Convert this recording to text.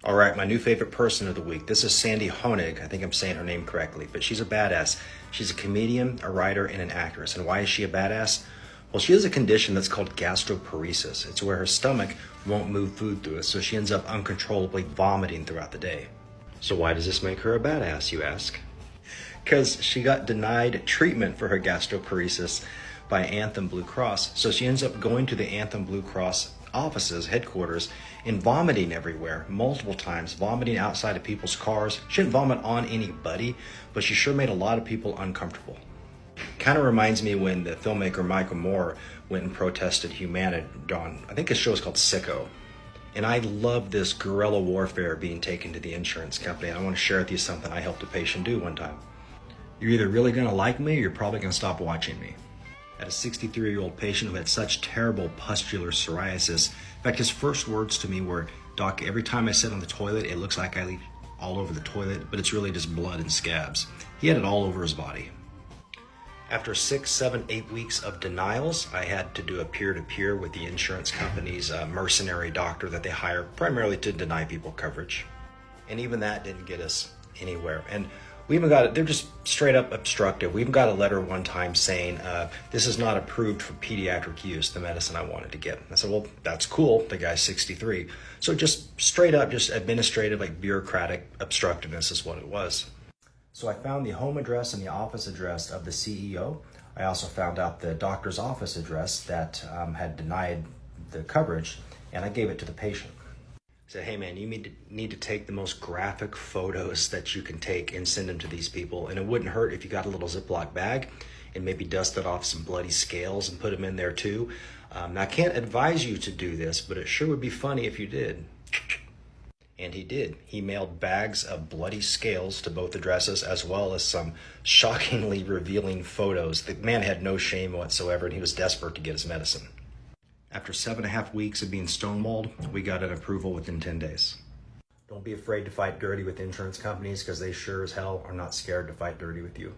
All right, my new favorite person of the week. This is Sandy Honig. I think I'm saying her name correctly, but she's a badass. She's a comedian, a writer, and an actress. And why is she a badass? Well, she has a condition that's called gastroparesis. It's where her stomach won't move food through it, so she ends up uncontrollably vomiting throughout the day. So why does this make her a badass, you ask? Because she got denied treatment for her gastroparesis by Anthem Blue Cross. So she ends up going to the Anthem Blue Cross offices, headquarters, and vomiting everywhere, multiple times, vomiting outside of people's cars. She didn't vomit on anybody, but she sure made a lot of people uncomfortable. Kind of reminds me when the filmmaker Michael Moore went and protested Humanidron. I think his show is called Sicko. And I love this guerrilla warfare being taken to the insurance company. And I want to share with you something I helped a patient do one time. You're either really going to like me or you're probably going to stop watching me. I had a 63-year-old patient who had such terrible pustular psoriasis. In fact, his first words to me were, "Doc, every time I sit on the toilet, it looks like I leave all over the toilet, but it's really just blood and scabs." He had it all over his body. After 6, 7, 8 weeks of denials, I had to do a peer-to-peer with the insurance company's mercenary doctor that they hire primarily to deny people coverage. And even that didn't get us anywhere. And we even got it, they're just straight up obstructive. We even got a letter one time saying, this is not approved for pediatric use, the medicine I wanted to get. I said, well, that's cool. The guy's 63. So just straight up, just administrative, like bureaucratic obstructiveness is what it was. So I found the home address and the office address of the CEO. I also found out the doctor's office address that had denied the coverage, and I gave it to the patient. I said, hey man, you need to take the most graphic photos that you can take and send them to these people. And it wouldn't hurt if you got a little Ziploc bag and maybe dusted off some bloody scales and put them in there too. Now I can't advise you to do this, but it sure would be funny if you did. And he did. He mailed bags of bloody scales to both addresses, as well as some shockingly revealing photos. The man had no shame whatsoever, and he was desperate to get his medicine. After 7.5 weeks of being stonewalled, we got an approval within 10 days. Don't be afraid to fight dirty with insurance companies, because they sure as hell are not scared to fight dirty with you.